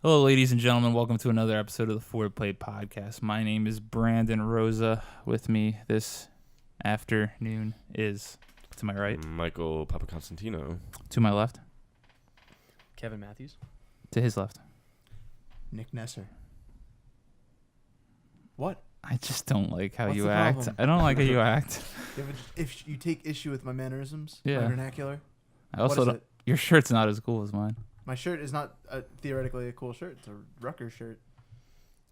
Hello, ladies and gentlemen. Welcome to another episode of the Forward Play Podcast. My name is Brandon Rosa. With me this afternoon is, to my right, Michael Papaconstantino. to my left, Kevin Matthews. to his left. Nick Nesser. What? I just don't like how What's you the act. problem? I don't like how you act. If you take issue with my mannerisms, Yeah. my vernacular, I also what is don't, it? your shirt's not as cool as mine. My shirt is not theoretically a cool shirt. It's a Rucker shirt.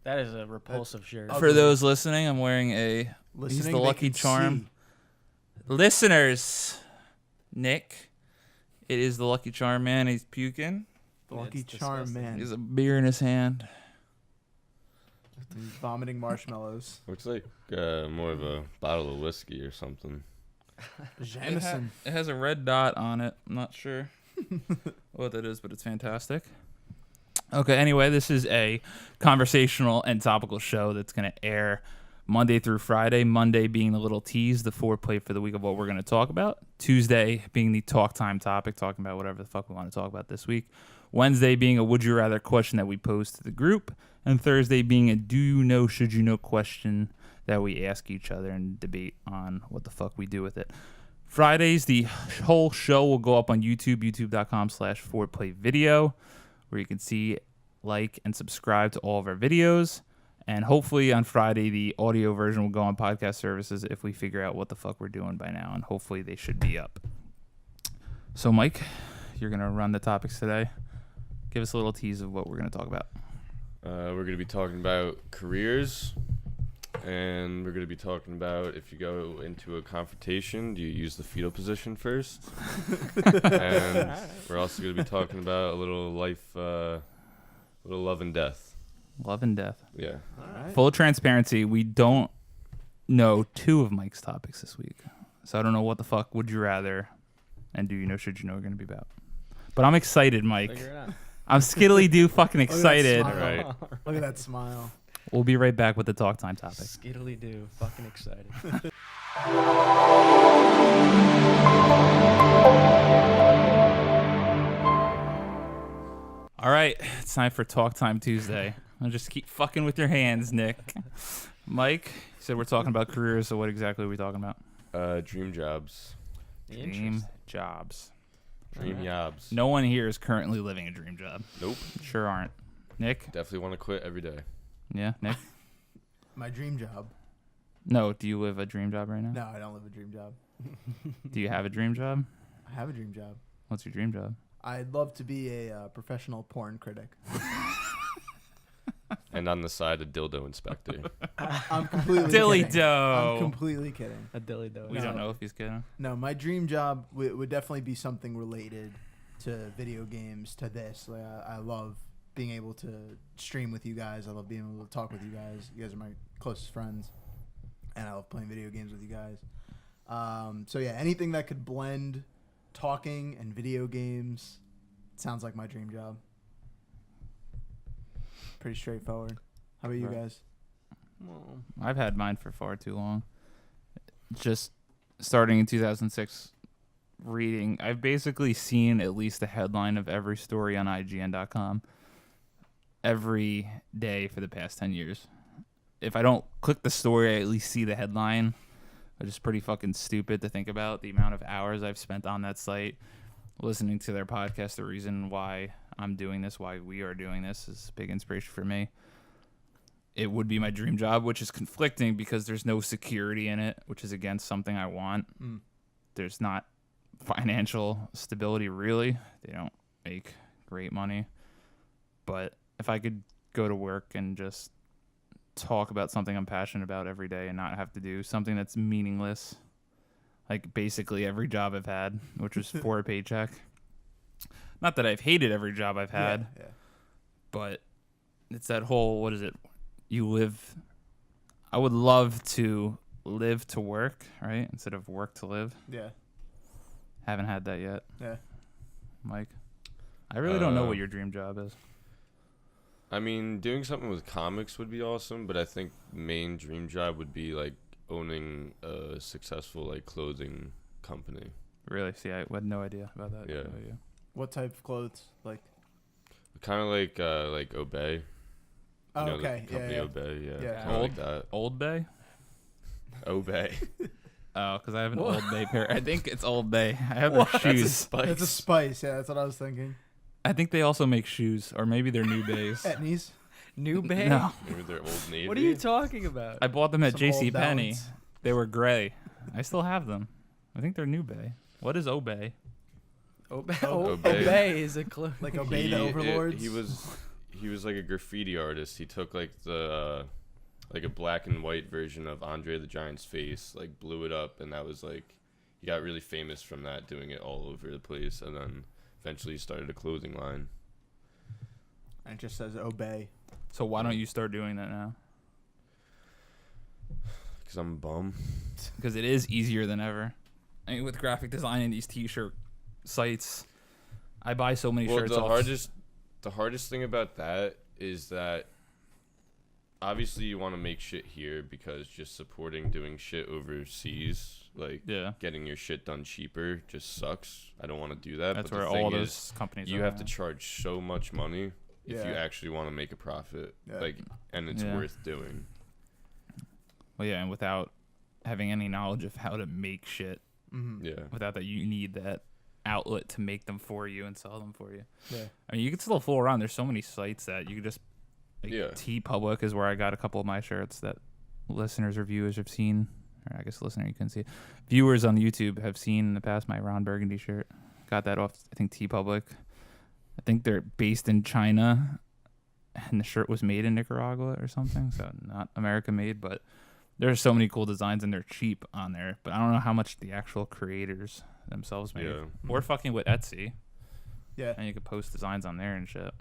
That is a repulsive shirt. Oh, For those listening, I'm wearing he's Listening, the they Lucky can Charm. see. Listeners, Nick, it is the Lucky Charm man. He's puking. The Lucky It's Charm disgusting. man. He has a beer in his hand. He's vomiting marshmallows. Looks like more of a bottle of whiskey or something. Jameson. It has a red dot on it. I'm not sure what that is, but it's fantastic. Okay, anyway, this is a conversational and topical show that's going to air Monday through Friday. Monday being the little tease, the foreplay for the week of what we're going to talk about. Tuesday being the talk time topic, talking about whatever the fuck we want to talk about this week. Wednesday being a would you rather question that we pose to the group. And Thursday being a do you know, should you know question that we ask each other and debate on what the fuck we do with it. Fridays, the whole show will go up on YouTube, youtube.com/forwardplayvideo, where you can see, like, and subscribe to all of our videos. And hopefully on Friday, the audio version will go on podcast services if we figure out what the fuck we're doing by now. And hopefully they should be up. So, Mike, you're going to run the topics today. Give us a little tease of what we're going to talk about. We're going to be talking about careers, and we're going to be talking about if you go into a confrontation, do you use the fetal position first? And we're also going to be talking about a little life, little love and death. Love and death. Yeah. All right. Full transparency, we don't know two of Mike's topics this week. So I don't know what the fuck would you rather and do you know, should you know are going to be about. But I'm excited, Mike. Figure it out. I'm skiddly-doo fucking Look at that excited. smile. Right. Look at that smile. We'll be right back with the talk time topic. Skiddly do. Fucking excited. All right, it's time for Talk Time Tuesday. I'll just keep fucking with your hands, Nick. Mike, you said we're talking about careers, so what exactly are we talking about? Dream jobs. Dream Interesting. jobs. Dream Alright. jobs. No one here is currently living a dream job. Nope. Sure aren't. Nick? Definitely want to quit every day. Yeah, Nick? My dream job. No, do you live a dream job right now? No, I don't live a dream job. Do you have a dream job? I have a dream job. What's your dream job? I'd love to be a professional porn critic. And on the side, a dildo inspector. I'm completely Dilly kidding. dough. I'm completely kidding. A dilly do. We don't know if he's kidding. No, my dream job would definitely be something related to video games, to this. Like, I love being able to stream with you guys. I love being able to talk with you guys. You guys are my closest friends. And I love playing video games with you guys. So, yeah, anything that could blend talking and video games sounds like my dream job. Pretty straightforward. How about you Right. guys? Well, I've had mine for far too long. Just starting in 2006, reading. I've basically seen at least the headline of every story on IGN.com every day for the past 10 years. If I don't click the story, I at least see the headline, which is pretty fucking stupid to think about. The amount of hours I've spent on that site, listening to their podcast, the reason why I'm doing this, why we are doing this, is a big inspiration for me. It would be my dream job, which is conflicting because there's no security in it, which is against something I want. There's not financial stability, really. They don't make great money. But if I could go to work and just talk about something I'm passionate about every day and not have to do something that's meaningless, like basically every job I've had, which was for a paycheck. Not that I've hated every job I've had, Yeah. but it's that whole, what is it? You live, I would love to live to work, right? Instead of work to live. Yeah. Haven't had that yet. Yeah. Mike, I really don't know what your dream job is. I mean, doing something with comics would be awesome, but I think main dream job would be like owning a successful like clothing company. Really? See, I had no idea about that. Yeah. What about you? What type of clothes? Like, Kind of like Obey. Oh, You know, okay. The company Yeah. Obey. Yeah. Yeah. Kind of like that. Old Bay? Obey. Oh, because I have an What? Old Bay pair. I think it's Old Bay. I have What? their That's a shoes. spice. That's a spice. Yeah, that's what I was thinking. I think they also make shoes, or maybe they're New Bays. Etnies. New Bay? No, Maybe they're Old Navy. What are you talking about? I bought them at Some J.C. old Penney. balance. They were gray. I still have them. I think they're New Bay. What is Obey? Obey. Obey. Obey is a clue. Like Obey the Overlords. He was like a graffiti artist. He took like the like a black and white version of Andre the Giant's face, like blew it up, and that was like he got really famous from that, doing it all over the place, and then eventually he started a clothing line. And it just says Obey. So why don't you start doing that now? Cause I'm a bum. Because it is easier than ever. I mean, with graphic design and these T-shirt sites, I buy so many Well, shirts. the hardest thing about that is that obviously you want to make shit here because just supporting doing shit overseas, like Yeah, getting your shit done cheaper, just sucks. I don't want to do that. that's but where the thing all is, those companies. you are have to now. charge so much money if you Yeah. actually want to make a profit, Yeah. like, and it's Yeah. worth doing. Well, yeah, and without having any knowledge of how to make shit, Mm-hmm. Yeah. without that, you need that outlet to make them for you and sell them for you. Yeah. I mean, you can still fool around. There's so many sites that you can just. Like Yeah. TeePublic is where I got a couple of my shirts that listeners or viewers have seen. Or I guess listener, you couldn't see it. Viewers on YouTube have seen in the past my Ron Burgundy shirt. Got that off, I think, TeePublic. I think they're based in China, and the shirt was made in Nicaragua or something, so not America made. But there's so many cool designs, and they're cheap on there. But I don't know how much the actual creators themselves made. Yeah. Or fucking with Etsy, Yeah. and you could post designs on there and shit.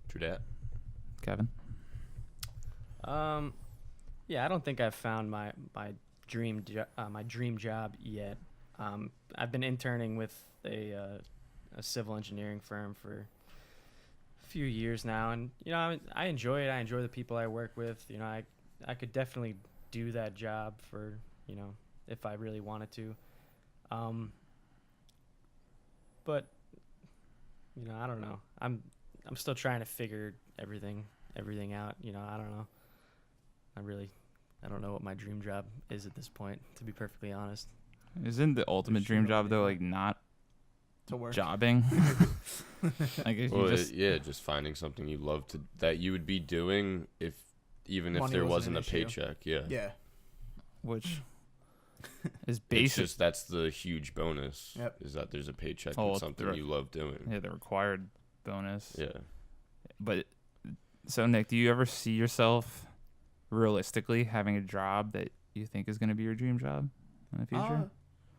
True that. Kevin? Yeah, I don't think I've found my dream job yet. I've been interning with a civil engineering firm for a few years now, and I enjoy it. I enjoy the people I work with. I could definitely do that job for if I really wanted to. But I don't know. I'm still trying to figure everything out. I don't know. I don't know what my dream job is at this point, to be perfectly honest. Isn't the ultimate There's dream no job though idea. like not To work. jobbing? Like if Well, you just just finding something you love to that you would be doing even if Money there wasn't wasn't a an issue. paycheck. Yeah. Yeah. which is It's basic. just that's the huge bonus. Yep. Is that there's a paycheck Oh, and something right. you love doing. Yeah, the required bonus. Yeah. But so Nick, do you ever see yourself realistically having a job that you think is going to be your dream job in the future?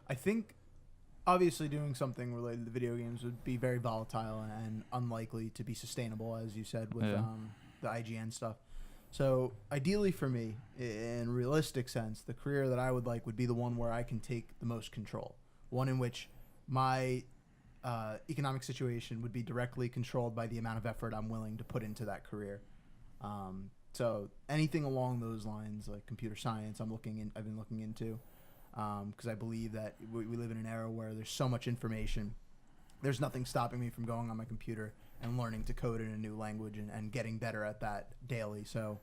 I think obviously doing something related to video games would be very volatile and unlikely to be sustainable, as you said, with Yeah. the IGN stuff. So ideally for me, in a realistic sense, the career that I would like would be the one where I can take the most control. One in which my economic situation would be directly controlled by the amount of effort I'm willing to put into that career. So anything along those lines, like computer science, I've been looking into, because I believe that we live in an era where there's so much information. There's nothing stopping me from going on my computer and learning to code in a new language and getting better at that daily. So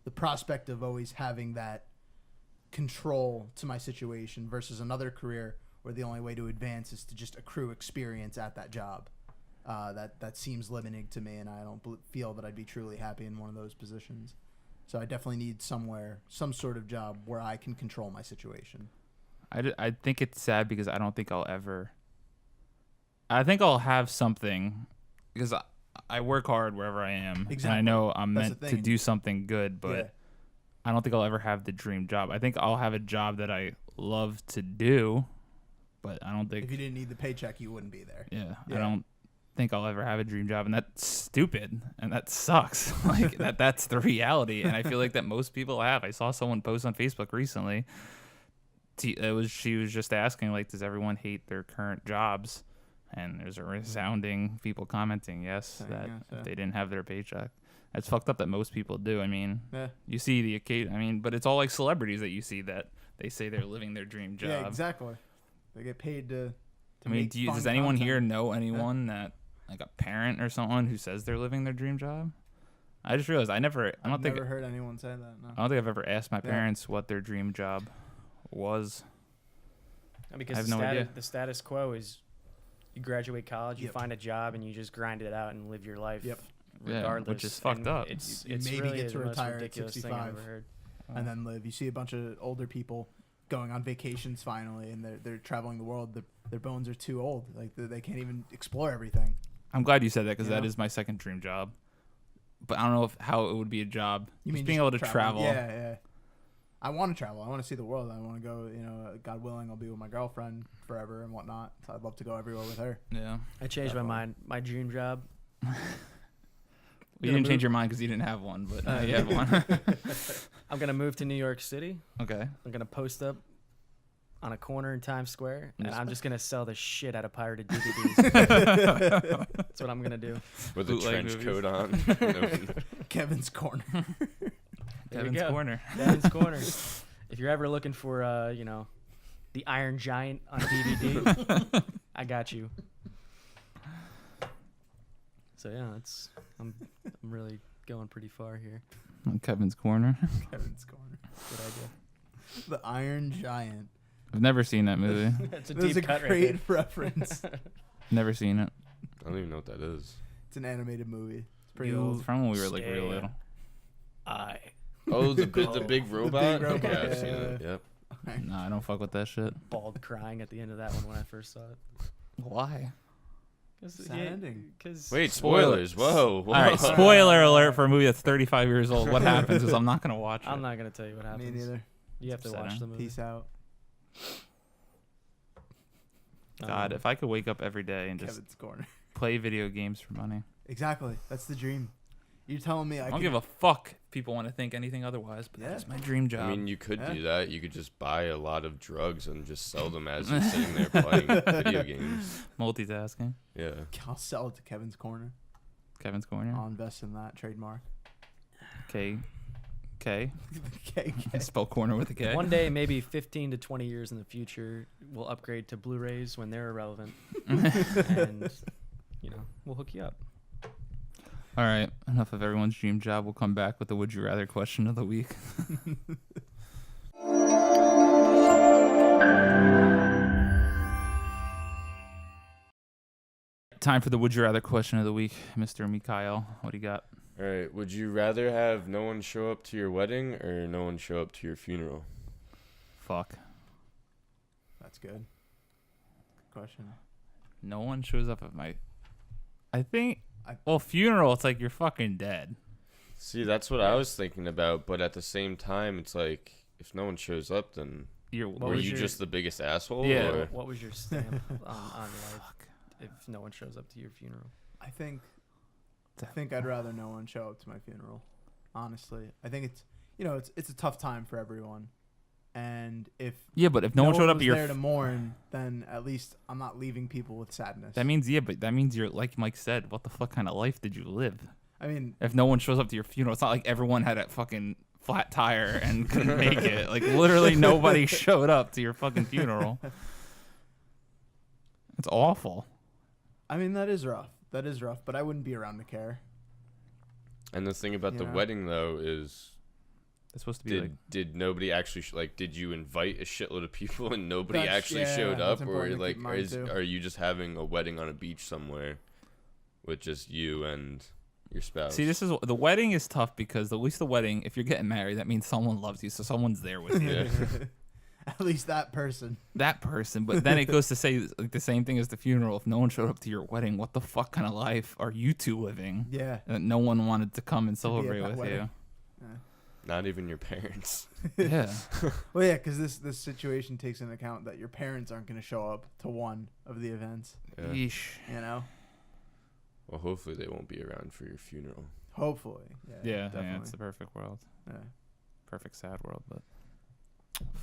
the prospect of always having that control to my situation versus another career where the only way to advance is to just accrue experience at that job. That seems limiting to me, and I don't feel that I'd be truly happy in one of those positions. So I definitely need some sort of job where I can control my situation. I think it's sad because I don't think I'll ever. I think I'll have something because I work hard wherever I am. Exactly. And I know I'm That's meant the to thing. do something good, but Yeah. I don't think I'll ever have the dream job. I think I'll have a job that I love to do, but I don't think. If you didn't need the paycheck, you wouldn't be there. Yeah, Yeah. I don't think I'll ever have a dream job, and that's stupid, and that sucks. Like that's the reality, and I feel like that most people have. I saw someone post on Facebook recently. She was just asking, like, does everyone hate their current jobs? And there's a resounding people commenting yes, Saying that yes, yeah. if they didn't have their paycheck. That's fucked up that most people do. I mean, Yeah. you see the occasion. I mean, but it's all like celebrities that you see that they say they're living their dream job. Yeah, exactly. They get paid to I mean, make does fun anyone content. here know anyone that like a parent or someone who says they're living their dream job. I just realized I don't I've think never heard anyone say that. No. I don't think I've ever asked my Yeah. parents what their dream job was. Because I have no idea. the status quo is you graduate college, you Yep. find a job, and you just grind it out and live your life. Yep. Yeah, Regardless, which is fucked And up. It's You it's maybe really get to the most retire at ridiculous thing I've 65. ever heard. And then live. You see a bunch of older people going on vacations finally, and they're traveling the world. Their bones are too old. Like they can't even explore everything. I'm glad you said that because You that know? is my second dream job. But I don't know how it would be a job. You Just mean being just able to travel. Yeah, yeah. I want to travel. I want to see the world. I want to go. God willing, I'll be with my girlfriend forever and whatnot. So I'd love to go everywhere with her. Yeah. I changed my Definitely. mind. My dream job. You didn't change your mind because you didn't have one, but now you have one. I'm gonna move to New York City. Okay. I'm gonna post up on a corner in Times Square, and I'm just gonna sell the shit out of pirated DVDs. That's what I'm gonna do. With a Bootleg trench movies. coat on. Kevin's corner. There you Kevin's go. Corner. Kevin's Corner. If you're ever looking for, the Iron Giant on DVD, I got you. So yeah, I'm really going pretty far here. On Kevin's Corner. Kevin's corner. Good idea. The Iron Giant. I've never seen that movie. That's a That was deep a cut right great there. reference. Never seen it. I don't even know what that is. It's an animated movie. It's pretty You- old. It's from when we were like real Stay. little. I. Oh, the big robot. robot, Yeah, I've yeah, seen yeah. it. Yep. No, I don't fuck with that shit. Bawled crying at the end of that one when I first saw it. Why? Sad ending. Because Wait, spoilers. Whoa. All right, spoiler alert for a movie that's 35 years old. What happens is I'm not gonna watch it. I'm not gonna tell you what Me happens. neither. You have to watch upsetting. the movie. Peace out. God, if I could wake up every day and just Kevin's corner. play video games for money, Exactly. That's the dream. You're telling me I I don't can give a fuck if people want to think anything otherwise. But Yeah. that's my dream job. I mean, you could Yeah. do that. You could just buy a lot of drugs and just sell them as you're sitting there playing video games. Multitasking. Yeah. I'll sell it to Kevin's corner. Kevin's Corner. I'll invest in that trademark. K. Okay. Spell corner with a K. One day, maybe 15 to 20 years in the future, we'll upgrade to Blu-rays when they're irrelevant, and we'll hook you up. All right, enough of everyone's dream job. We'll come back with the would you rather question of the week. Time for the would you rather question of the week, Mr. Mikhail. What do you got? All right. Would you rather have no one show up to your wedding or no one show up to your funeral? Fuck. That's good. Good question. No one shows up at my. I think. I- Well, funeral. It's like you're fucking dead. See, that's what I was thinking about, but at the same time, it's like if no one shows up, then You're. What were was you your- just the biggest asshole? Yeah. Or? What was your stamp on life if no one shows up to your funeral? I think I'd rather no one show up to my funeral. Honestly, I think it's a tough time for everyone, and if Yeah, but if no one showed up was at your. there to mourn, then at least I'm not leaving people with sadness. That means but that means you're like Mike said. What the fuck kind of life did you live? I mean, If no one shows up to your funeral, it's not like everyone had a fucking flat tire and couldn't make it. Like literally nobody showed up to your fucking funeral. It's awful. that is rough. That is rough, but I wouldn't be around to care. And the thing about the Yeah. wedding though is, It's supposed to be like did nobody actually did you invite a shitload of people and nobody That's- actually yeah, showed that's up, or important to like keep in mind, too. are you just having a wedding on a beach somewhere with just you and your spouse? See, this is the wedding is tough because at least the wedding, if you're getting married, that means someone loves you, so someone's there with you. Yeah. At least that person. That person, but then it goes to say like the same thing as the funeral. If no one showed up to your wedding, what the fuck kind of life are you two living? Yeah. That no one wanted to come and celebrate that with wedding. Not even your parents. you. Yeah. Well, yeah, because this situation takes into account that your parents aren't going to show up to one of the events. Yeah. Yeesh. You know. Well, hopefully they won't be around for your funeral. Hopefully. Yeah, definitely. it's the perfect world. Yeah. Perfect sad world, but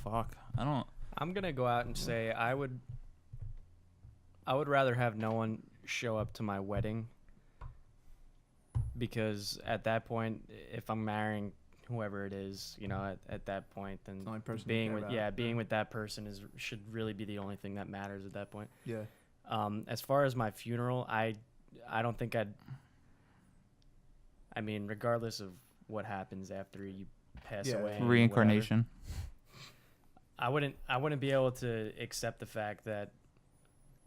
fuck. I don't. I'm gonna go out and say I would rather have no one show up to my wedding, because at that point, if I'm marrying whoever it is, at that point, then It's the only person you being care with about. being with that person should really be the only thing that matters at that point. Yeah. As far as my funeral, I I don't think I'd. I mean, regardless of what happens after you pass Yeah. away, and Reincarnation. whatever, I wouldn't be able to accept the fact that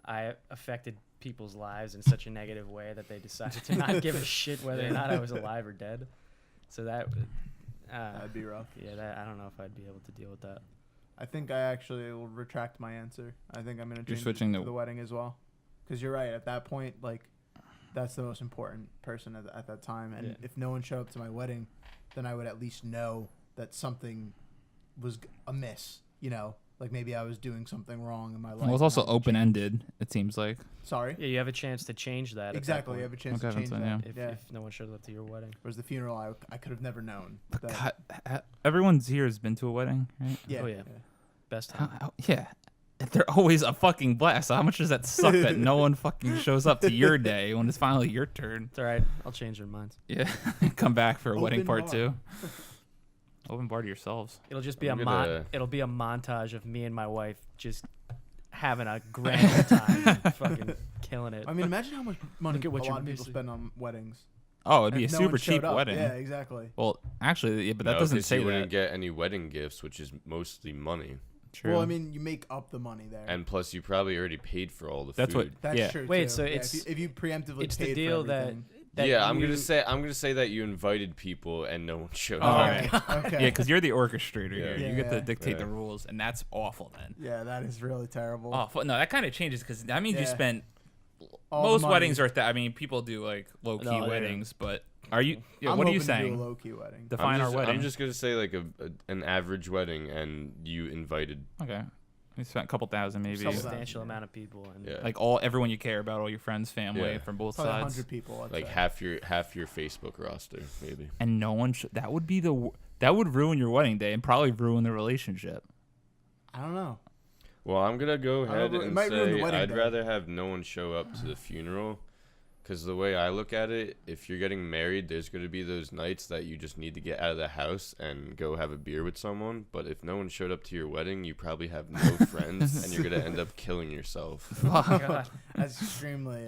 I affected people's lives in such a negative way that they decided to not give a shit whether or not I was alive or dead. So that. That'd be rough. Yeah, I don't know if I'd be able to deal with that. I think I actually will retract my answer. I think I'm gonna You're change switching it to to- the wedding as well. Because you're right. At that point, like, that's the most important person at that time. And Yeah. if no one showed up to my wedding, then I would at least know that something was amiss. You know, like maybe I was doing something wrong in my life. Well, it's and also I had to change. open-ended, it seems like. Sorry. Yeah, you have a chance to change that. at that Exactly. You have point a chance Okay, to change that's that. fine, Yeah. if no one shows up to your wedding. Whereas the funeral, I could have never known. But that- God, everyone's here has been to a wedding, right? yeah. Oh, yeah. Best How, time. yeah. They're always a fucking blast. So how much does that suck that no one fucking shows up to your day when it's finally your turn? It's all right. I'll change their minds. Yeah. Come back for wedding Open part bar. 2. Open bar to yourselves. It'll just be I'm a gonna- it'll be a montage of me and my wife just having a grand time, fucking killing it. I mean, imagine how much money Look at what a you're lot of people missing. spend on weddings. Oh, it'd be a If no one super showed cheap up. wedding. Yeah, exactly. Well, actually, yeah, but that No, doesn't 'cause say you wouldn't that. get any wedding gifts, which is mostly money. True. Well, I mean, you make up the money there. And plus, you probably already paid for all the That's what- food. That's yeah. true. Wait, too. so Yeah, it's- if you preemptively it's paid the deal for that, everything. that I'm you- gonna say that you invited people and no one showed Oh, up. okay. Okay. Yeah, because you're the orchestrator here. Yeah. You get to Yeah. dictate the Yeah. rules, and that's awful then. Yeah, that is really terrible. Oh, no, that kind of changes because that means you Yeah. spend. All the Most money. weddings are. I mean, people do like low key No, yeah. weddings, but are you? Yeah, I'm what are you hoping to do saying? a low key wedding. Define our wedding. I'm just gonna say like an average wedding, and you invited. Okay. We spent a couple thousand maybe. Couple thousand. substantial Yeah. amount of people and Yeah. Like everyone you care about, all your friends, family Yeah. from both Probably sides, 100 people. I'd Like say. half your Facebook roster, maybe. and no one. That would be that would ruin your wedding day and probably ruin the relationship. I don't know. Well, I'm gonna go I don't ahead know, it and might ruin the say wedding I'd day. rather have no one show up to the funeral, because the way I look at it, if you're getting married, there's gonna be those nights that you just need to get out of the house and go have a beer with someone. But if no one showed up to your wedding, you probably have no friends, and you're gonna end up killing yourself. Oh my God. That's extremely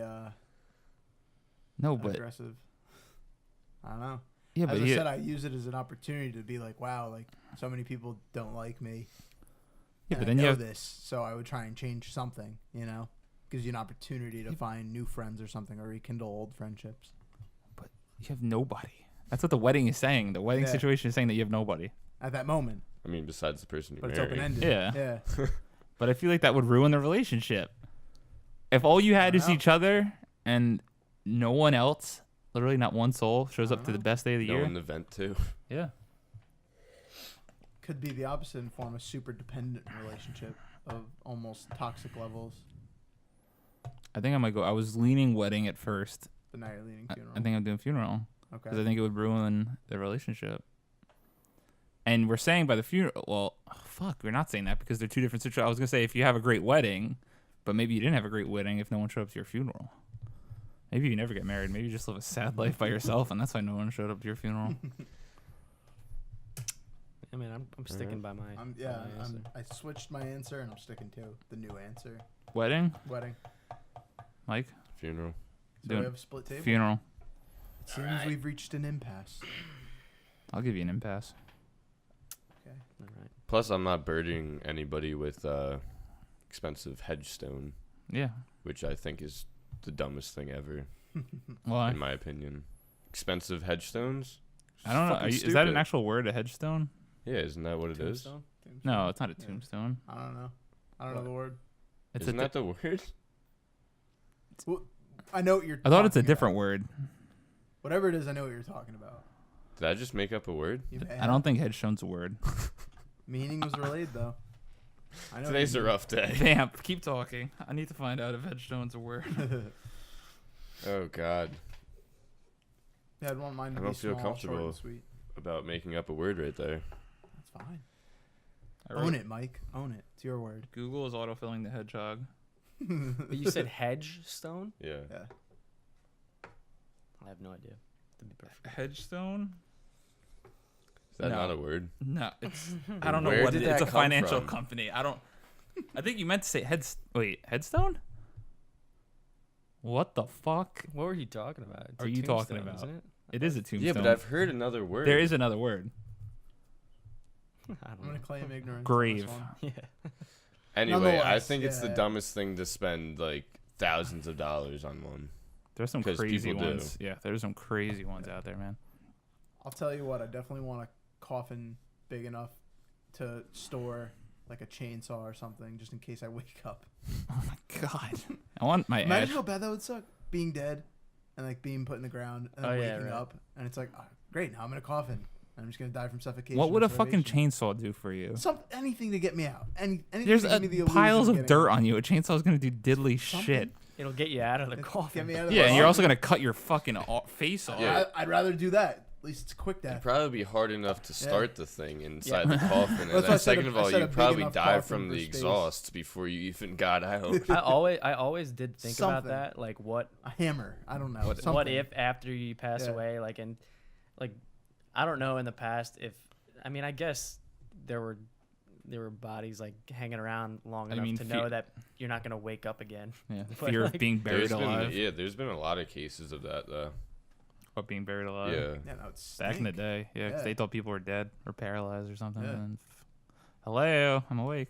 No, but aggressive. I don't know. yeah, As but I he, said, I use it as an opportunity to be like, wow, like so many people don't like me. yeah, and but I then you know have this, so I would try and change something. You know, gives you an opportunity to find new friends or something, or rekindle old friendships. you have nobody. That's what the wedding is saying. The wedding Yeah. situation is saying that you have nobody. At that moment, I mean, besides the person you but it's marry. open ended. Yeah. Yeah. But I feel like that would ruin the relationship. If all you had I is don't know. each other and no one else, literally not one soul, shows I up to don't the know. best day of the No year. one to vent to. Yeah. Could be the opposite and form a super dependent relationship of almost toxic levels. I think I might go. I was leaning wedding at first. But now you're leaning I funeral. think I'm doing funeral Okay. because I think it would ruin the relationship. And we're saying by the funeral, well, fuck, we're not saying that because they're two different situations. I was gonna say if you have a great wedding, but maybe you didn't have a great wedding if no one showed up to your funeral. Maybe you never get married. Maybe you just live a sad life by yourself, and that's why no one showed up to your funeral. I mean, I'm sticking by my. Yeah, by my answer. I switched my answer and I'm sticking to the new answer. Wedding, Wedding. Mike, Funeral. So Doing we have a split table. funeral. It seems we've reached an impasse. I'll give you an impasse. Okay. All right. Plus, I'm not burdening anybody with expensive hedgestone, Yeah. which I think is the dumbest thing ever, Why? in my opinion. Expensive hedgestones? I don't know. Fucking Is that an stupid. actual word, a hedgestone? Yeah, isn't that what it is? Tombstone? No, it's not a Yeah. tombstone. I don't know. I don't know the word. It's Isn't a that the word? Well, I know what you're. I thought it's a talking different about. word. Whatever it is, I know what you're talking about. Did I just make up a word? You may I have. don't think headstone's a word. Meaning was relayed though. I know. Today's a rough day. Vamp, keep talking. I need to find out if headstone's a word. Oh, God. Yeah, I'd want mine to I be don't feel small, short, comfortable. and sweet. About making up a word right there. That's fine. I Own wrote- it, Mike. Own it. It's your word. Google is autofilling the hedgehog. But you said hedge stone? Yeah. Yeah. I have no idea. To be perfect. Hedgestone? Is that No. not a word? No, it's. I don't know Where what did it is. It's that a come financial from? company. I don't. I think you meant to say Wait, headstone? What the fuck? What were you talking about? It's Are a you talking tombstone, about? Isn't it? It is a tombstone. Yeah, but I've heard another word. There is another word. I I'm don't gonna know. claim ignorance. Grave. On Yeah. Anyway, I Nonetheless, think it's the yeah. dumbest thing to spend like thousands of dollars on one. There's some 'Cause crazy people do. ones. Yeah, there's some crazy ones out there, man. I'll tell you what. I definitely want a coffin big enough to store like a chainsaw or something, just in case I wake up. Oh my god. I want my Imagine ash. how bad that would suck. Being dead and like being put in the ground and then Oh, yeah, waking right. up and it's like, oh, great, now I'm in a coffin. I'm just gonna die from suffocation. What would or a fucking starvation. chainsaw do for you? Anything to get me out. Anything There's to give me the illusion piles of getting dirt out. on you. A chainsaw is gonna do diddly Something. shit. It'll get you out of the Get coffin. me out of the Yeah, and you're coffin. also gonna cut your fucking face off. Yeah. I'd rather do that. At least it's a quick It'd death. probably be hard enough to Yeah. start the thing inside Yeah. the coffin, and That's why I then said second a- of I all, said a you big probably enough die coffin from for the space. exhaust before you even got out. I always did think about Something. that. Like what A hammer. I don't know. What- Something. what if after you pass Yeah. away, like I don't know in the past if I mean I guess there were bodies like hanging around long I enough mean, to know that you're not gonna wake up again. Yeah, the But, fear of like, being buried alive. There's been a lot of cases of that though. Of being buried alive. Yeah. Yeah, that would Back in the stink. day, yeah, 'cause Yeah. they thought people were dead or paralyzed or something. Yeah. And hello, I'm awake.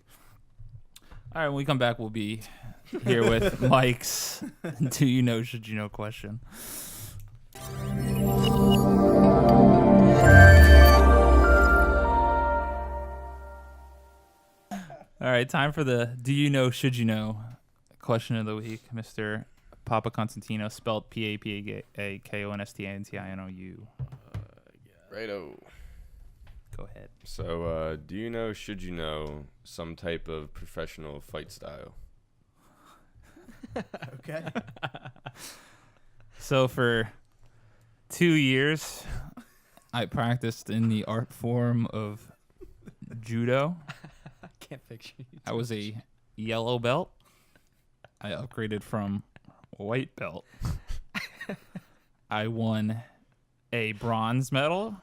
All right, when we come back, we'll be here with Mike's "Do you know? Should you know?" question. All right, time for the "Do you know? Should you know?" question of the week, Mr. Papa Constantino, spelled PAPAKONSTANTINOU. Righto. Go ahead. So, do you know, should you know, some type of professional fight style? Okay. So for 2 years, I practiced in the art form of judo. I can't picture you. I was a yellow belt. I upgraded from white belt. I won a bronze medal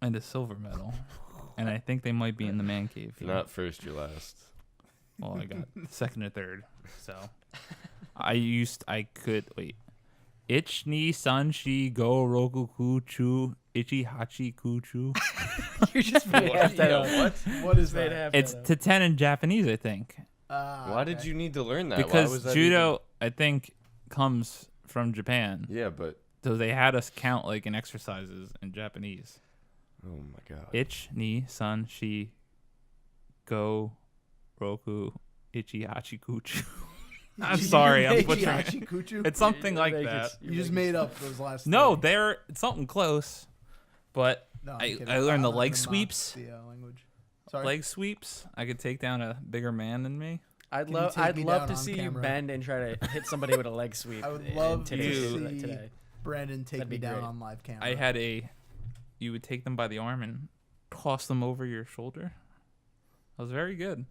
and a silver medal. And I think they might be in the man cave. If you're not first, you're last. Well, I got second or third. So Ich ni sanshi go roku kuchu ichi hachi kuchu. You just made half that up. What? What is Made that? half It's that up. to 10 in Japanese, I think. Why did you need to learn that? Why was Because that judo, I think, comes from Japan. Yeah, but So they had us count like in exercises in Japanese. oh my god. Ich ni san shi go roku ichi hachi kuchu. I'm sorry, I'm butchering it. Kuchu? It's something like Make it- that. You just made up those last. No, three. they're it's something close. But No, I'm I kidding. learned the I'm leg gonna mock sweeps. The language. Sorry. leg sweeps, I could take down a bigger man than me. I'd Can you love take I'd me love down to on see camera? you bend and try to hit somebody with a leg sweep. I would in love to today's- see today. Brandon, take That'd me be down great. on live camera. I had you would take them by the arm and toss them over your shoulder. I was very good.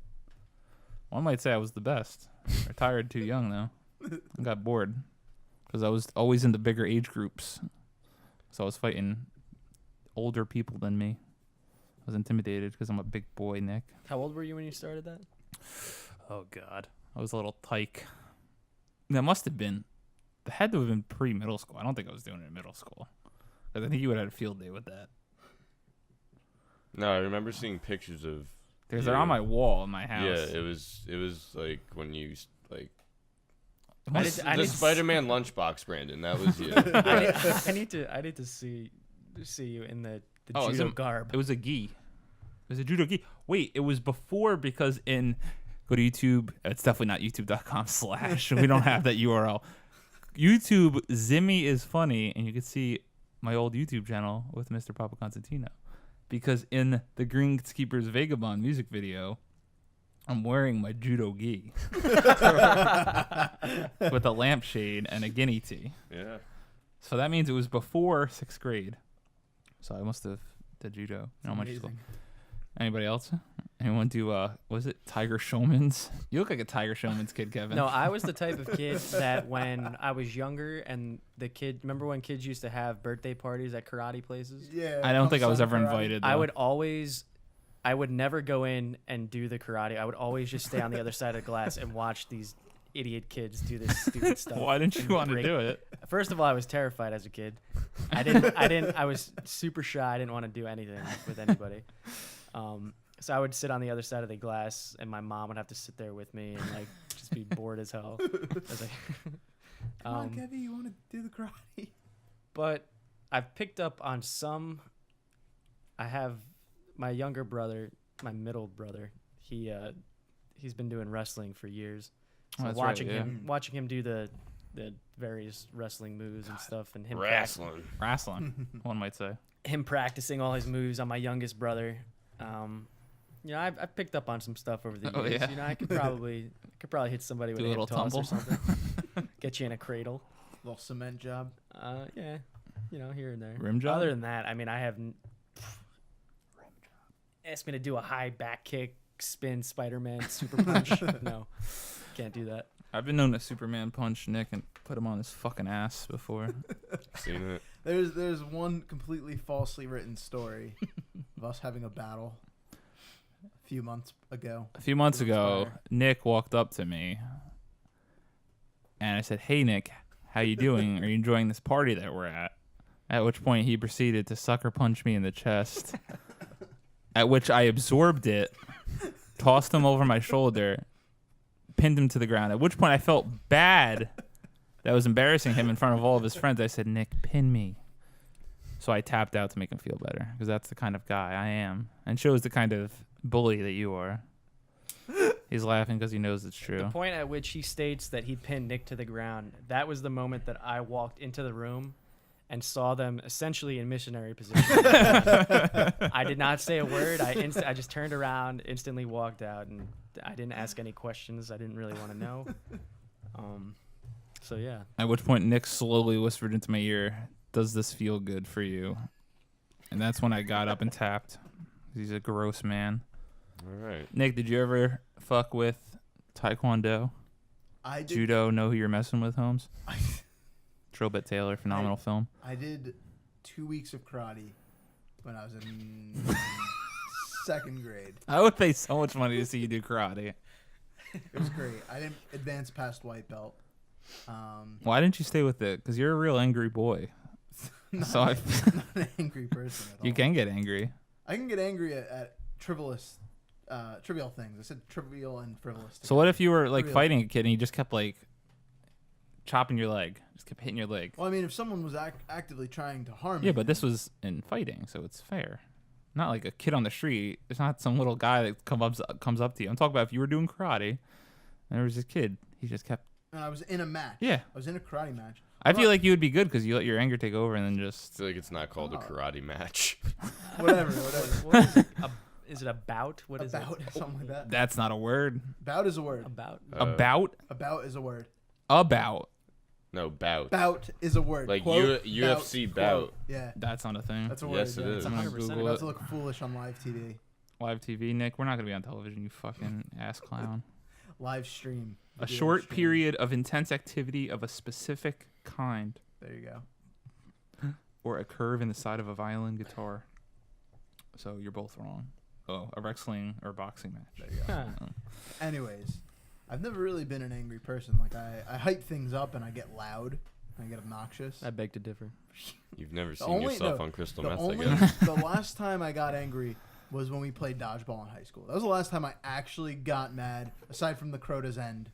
One might say I was the best. Retired too young though. I got bored because I was always in the bigger age groups. So I was fighting older people than me. I was intimidated because I'm a big boy, Nick. How old were you when you started that? Oh God, I was a little tyke. That must have been. That had to have been pre-middle school. I don't think I was doing it in middle school. 'Cause I think you would have had a field day with that. No, I remember seeing pictures of. Because they're on my wall in my house. Yeah, it was like when you like It must- I the did- Spider-Man lunchbox, Brandon. That was you. I need to see you in the Oh, it's judo a- garb. It was a gi. It was a judo gi. Wait, it was before because go to YouTube. It's definitely not youtube.com/. We don't have that URL. YouTube Zimmy is funny, and you can see my old YouTube channel with Mr. Papa Constantino. Because in the Greenskeeper's Vagabond music video, I'm wearing my judo gi with a lampshade and a guinea tee. Yeah. So that means it was before 6th grade. So I must have did judo in elementary school. Amazing. Anybody else? Anyone do was it Tiger Showman's? You look like a Tiger Showman's kid, Kevin. No, I was the type of kid that when I was younger and remember when kids used to have birthday parties at karate places? Yeah. I don't think I was ever karate. invited. I though. would never go in and do the karate. I would always just stay on the other side of the glass and watch these idiot kids do this stupid stuff. Why didn't you and want to break- do it? First of all, I was terrified as a kid. I was super shy. I didn't want to do anything with anybody. So I would sit on the other side of the glass, and my mom would have to sit there with me and like just be bored as hell. I was like, Come on, Kevin, you want to do the karate? but I've picked up on some. I have my younger brother, my middle brother. He's been doing wrestling for years. Oh, So that's right, watching him do the various wrestling moves and stuff, and him Wrestling. One might say. him practicing all his moves on my youngest brother. I've picked up on some stuff over the Oh, years. yeah. I could probably hit somebody with Do a a hip little toss or tumble. something. Get you in a cradle. Little cement job. Yeah, here and there. Rim job? Other than that, I mean, I have. Ask me to do a high back kick, spin, Spider-Man, super punch. No, can't do that. I've been known to Superman punch Nick and put him on his fucking ass before. Seen it. There's one completely falsely written story of us having a battle a few months ago. A few months ago, Prior. Nick walked up to me, and I said, "Hey, Nick, how you doing? Are you enjoying this party that we're at?" At which point, he proceeded to sucker punch me in the chest. At which I absorbed it, tossed him over my shoulder, pinned him to the ground. At which point, I felt bad that I was embarrassing him in front of all of his friends. I said, "Nick, pin me." So I tapped out to make him feel better, because that's the kind of guy I am, and shows the kind of bully that you are. He's laughing because he knows it's true. The point at which he states that he pinned Nick to the ground, that was the moment that I walked into the room and saw them essentially in missionary position. I did not say a word. I just turned around, instantly walked out, and I didn't ask any questions. I didn't really want to know. So yeah. At which point, Nick slowly whispered into my ear, "Does this feel good for you?" And that's when I got up and tapped. He's a gross man. All right. Nick, did you ever fuck with Taekwondo? I did. Judo, know who you're messing with, Holmes? Trobet Taylor, phenomenal film. I did 2 weeks of karate when I was in second grade. I would pay so much money to see you do karate. It was great. I didn't advance past white belt. Why didn't you stay with it? Because you're a real angry boy. Not, So I- not an angry person at all. You can get angry. I can get angry at trivial things. I said trivial and frivolous. So what if you were like Real. fighting a kid and he just kept like chopping your leg, just kept hitting your leg? Well, I mean, if someone was actively trying to harm Yeah, me, but this was in fighting, so it's fair. Not like a kid on the street. It's not some little guy that comes up to you. I'm talking about if you were doing karate and there was this kid. He just kept. and I was in a match. Yeah. I was in a karate match. I feel like you would be good because you let your anger take over and then I just. feel like it's not called a karate match. Whatever. What is it? Is it about? What is About it? something like that. That's not a word. Bout is a word. About. About. About is a word. About. No, bout. Bout is a word. Like Quote, UFC quote. bout. Yeah, That's not a thing. that's a word. Yes, it yeah. is. I'm gonna 100% Google About it. to look foolish on live TV. Live TV, Nick. We're not gonna be on television. You fucking ass clown. Live stream. A Video short stream. period of intense activity of a specific kind, There you go. or a curve in the side of a violin guitar. So you're both wrong. Oh, a wrestling or boxing match. There you go. Huh. Anyways, I've never really been an angry person. Like I hype things up and I get loud. I get obnoxious. I beg to differ. You've never seen only- yourself no, on crystal The meth, I only guess. the last time I got angry was when we played dodgeball in high school. That was the last time I actually got mad. Aside from the Crota's End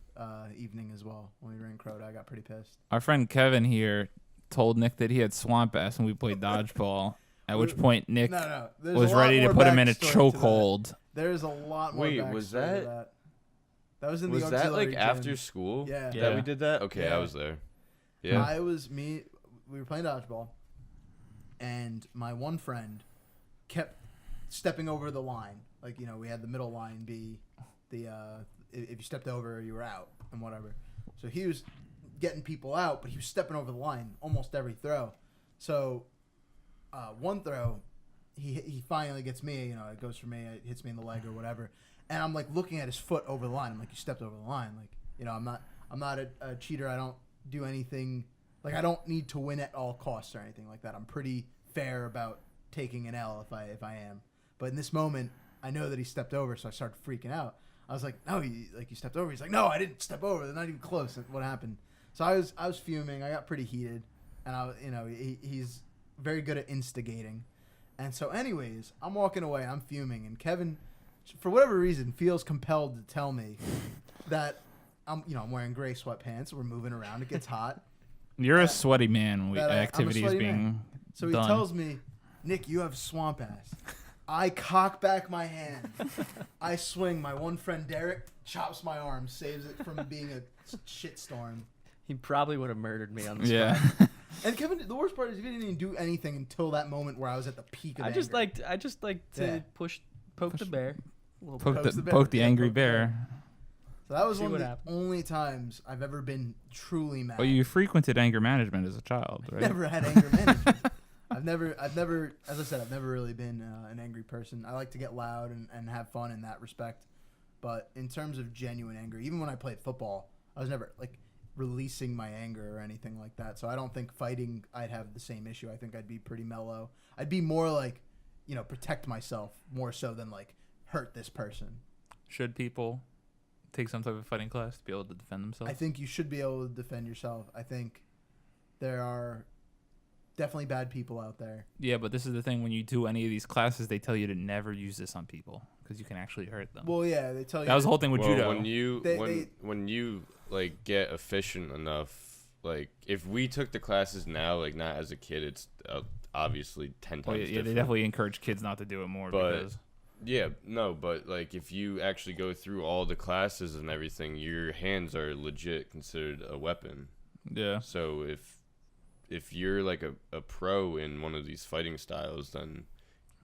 evening as well. When we were in Crota, I got pretty pissed. Our friend Kevin here told Nick that he had swamp ass and we played dodgeball. At which point Nick No. There's was a lot ready to more put him in a backstory to that. chokehold. There's a lot more. Wait, backstory was to that- that? That was in Was the that auxiliary like gym. after school? Yeah. That Yeah. we did that? Okay, Yeah. I was there. Yeah. We were playing dodgeball, and my one friend kept stepping over the line. Like, we had the middle line be the if you stepped over, you were out and whatever. So he was getting people out, but he was stepping over the line almost every throw. So one throw, he finally gets me. It goes for me. It hits me in the leg or whatever. And I'm like looking at his foot over the line. I'm like, you stepped over the line. Like, I'm not a cheater. I don't do anything. Like, I don't need to win at all costs or anything like that. I'm pretty fair about taking an L if I am. But in this moment, I know that he stepped over, so I started freaking out. I was like, no, you stepped over. He's like, no, I didn't step over. They're not even close. What happened? So I was fuming. I got pretty heated, and he's very good at instigating. And so, anyways, I'm walking away. I'm fuming, and Kevin, for whatever reason, feels compelled to tell me that I'm wearing gray sweatpants. We're moving around. It gets hot. You're a sweaty man. I'm a Activities sweaty being man. So he done. tells me, Nick, you have swamp ass. I cock back my hand. I swing. My one friend Derek chops my arm, saves it from being a shitstorm. He probably would have murdered me on the Yeah. spot. And Kevin, the worst part is he didn't even do anything until that moment where I was at the peak of I just anger. like to poke the bear. Poke the angry bear. So that was See one of what the happens. only times I've ever been truly mad. Well, you frequented anger management as a child, right? Never had anger management. I've never, as I said, I've never really been an angry person. I like to get loud and have fun in that respect. But in terms of genuine anger, even when I played football, I was never like releasing my anger or anything like that. So I don't think fighting, I'd have the same issue. I think I'd be pretty mellow. I'd be more like, protect myself more so than like hurt this person. Should people take some type of fighting class to be able to defend themselves? I think you should be able to defend yourself. I think there are definitely bad people out there. Yeah, but this is the thing. When you do any of these classes, they tell you to never use this on people because you can actually hurt them. Well, yeah, they tell you that was the whole thing with judo. When you like get efficient enough, like if we took the classes now, like not as a kid, it's obviously 10 times yeah, different. they definitely encourage kids not to do it more. But but like if you actually go through all the classes and everything, your hands are legit considered a weapon. Yeah. So if you're like a pro in one of these fighting styles, then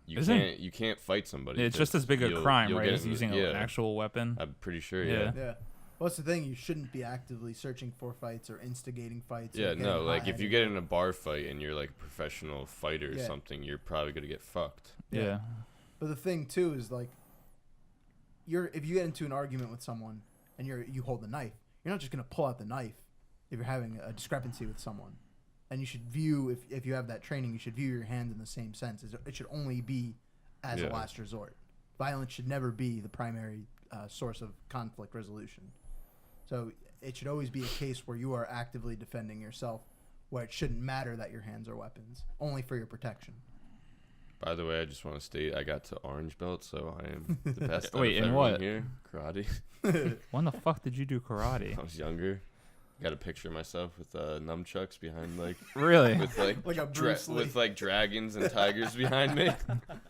you can't fight somebody. It's just as big a crime, right, as using an yeah. actual weapon. I'm pretty sure. Yeah. Yeah. Well, that's the thing. You shouldn't be actively searching for fights or instigating fights. Yeah, or getting no, like if hot-headed. you get in a bar fight and you're like a professional fighter or Yeah. something, you're probably gonna get fucked. Yeah. But the thing too is like, if you get into an argument with someone and you hold the knife, you're not just gonna pull out the knife if you're having a discrepancy with someone. And you should view, if you have that training, you should view your hands in the same sense. It should only be as a last resort. Violence should never be the primary source of conflict resolution. So it should always be a case where you are actively defending yourself, where it shouldn't matter that your hands are weapons, only for your protection. By the way, I just want to state I got to orange belt, so I am the best. Wait, in out of what? everyone here. Karate. When the fuck did you do karate? I was younger. Got a picture of myself with nunchucks behind, like Really? with like Like a Bruce Lee. with like dragons and tigers behind me.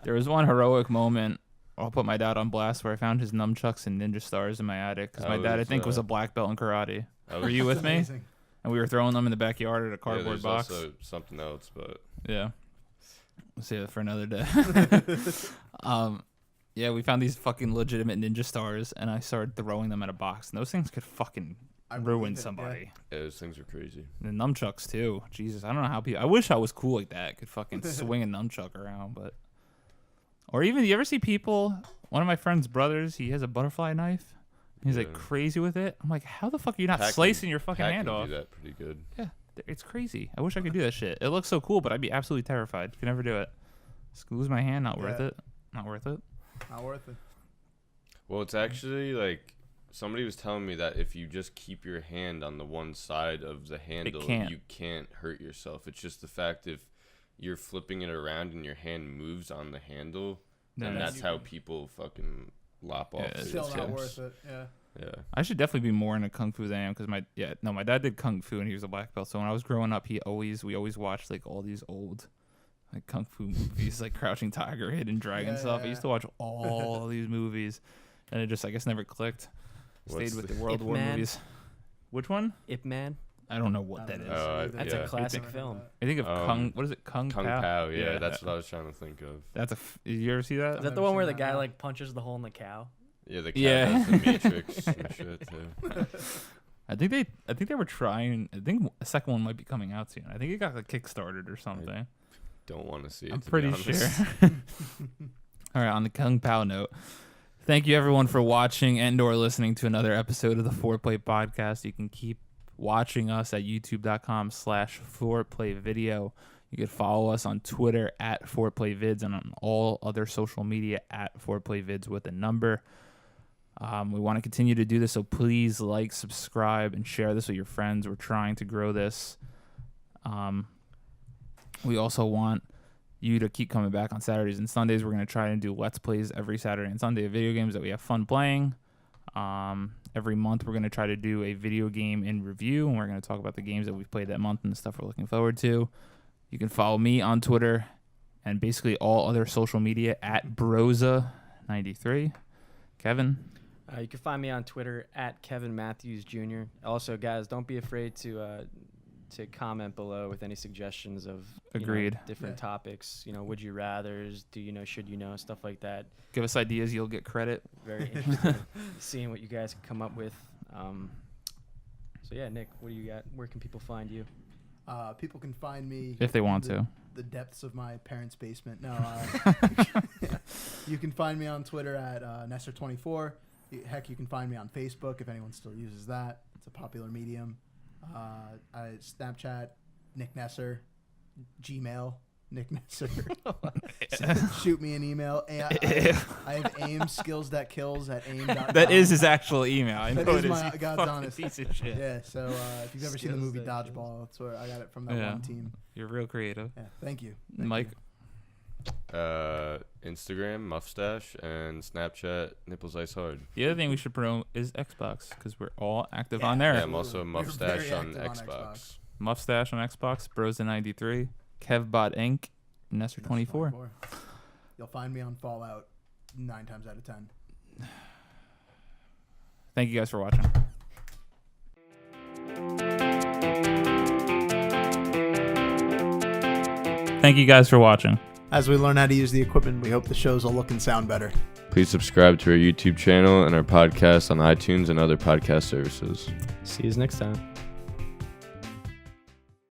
There was one heroic moment. I'll put my dad on blast where I found his nunchucks and ninja stars in my attic because my dad, I think, was a black belt in karate. Were you with me? Amazing. And we were throwing them in the backyard at a Yeah, cardboard there's box. also something else, but Yeah. We'll save it for another day. Yeah, we found these fucking legitimate ninja stars, and I started throwing them at a box. And those things could fucking I ruin believe it, somebody. yeah, those things are crazy. And the nunchucks, too. Jesus, I don't know how people... I wish I was cool like that. Could fucking swing a nunchuck around, but... Or even, you ever see people... One of my friend's brothers, he has a butterfly knife. He's like Yeah. crazy with it. I'm like, how the fuck are you not Pac can- slicing your fucking Pac hand can off? do that pretty good. Yeah, it's crazy. I wish I could do that shit. It looks so cool, but I'd be absolutely terrified. Could never do it. Just lose my hand, not worth Yeah. it. Not worth it. Not worth it. Well, it's actually like somebody was telling me that if you just keep your hand on the one side of the handle, can't. you can't hurt yourself. It's just the fact if you're flipping it around and your hand moves on the handle, then Then that's you how can- people fucking lop off. Yeah, their it's Still not tips. worth it. Yeah. Yeah. I should definitely be more into kung fu than I am because my dad did kung fu and he was a black belt. So when I was growing up, we always watched like all these old like kung fu movies, like Crouching Tiger, Hidden Dragon Yeah, stuff. yeah, I used to watch all these movies, and it just I guess never clicked. What's Stayed with the- the World Ip War Man? movies. Which one? Ip Man. I don't know what that I is. don't know. That's yeah. a classic Never heard film. of I think of Um, What is it? Kung Kung Pao. Pao, yeah, that's what I was trying to think of. That's did you ever see that? Is that never the one seen where the that, guy no. like punches the hole in the cow? Yeah, the cat Yeah. has the Matrix and shit too. I think they were trying. I think a second one might be coming out soon. I think it got like kickstarted or something. Don't want to see it. I'm to be pretty honest. sure. All right, on the Kung Pao note, thank you everyone for watching and/or listening to another episode of the Foreplay Podcast. You can keep watching us at youtube.com/foreplayvideo. You can follow us on Twitter at foreplayvids and on all other social media at foreplayvids with a number. We want to continue to do this, so please like, subscribe, and share this with your friends. We're trying to grow this. We also want you to keep coming back on Saturdays and Sundays. We're going to try and do Let's Plays every Saturday and Sunday of video games that we have fun playing. Every month, we're going to try to do a video game in review, and we're going to talk about the games that we've played that month and the stuff we're looking forward to. You can follow me on Twitter and basically all other social media at Broza93. Kevin? You can find me on Twitter at Kevin Matthews Jr. Also, guys, don't be afraid to comment below with any suggestions of Agreed. Different topics. Would you rather's, do you know, should you know, stuff like that. Give us ideas, you'll get credit. Very interested seeing what you guys come up with. So yeah, Nick, what do you got? Where can people find you? People can find me If they want to. The depths of my parents' basement. No, you can find me on Twitter at Nestor24. Heck, you can find me on Facebook if anyone still uses that. It's a popular medium. Snapchat, Nick Nesser. Gmail, Nick Nesser. Shoot me an email. I have aim skills that kills at aim.com. That is his actual email. I know That is it is. my you God's fucking honest. piece of shit. Yeah, so if you've ever seen the Skills movie that Dodgeball, that's where I got it from that one team. You're real creative. Yeah, thank you. Thank Mike? Instagram, Muffstache, and Snapchat, Nipples Ice Hard. The other thing we should promote is Xbox, because we're all active on there. Yeah, I'm also We're very Muffstache on active on Xbox. Muffstache on Xbox, Broza93, KevBot Inc., Nestor24. You'll find me on Fallout 9 times out of 10. Thank you guys for watching. Thank you guys for watching. As we learn how to use the equipment, we hope the shows will look and sound better. Please subscribe to our YouTube channel and our podcast on iTunes and other podcast services. See you next time.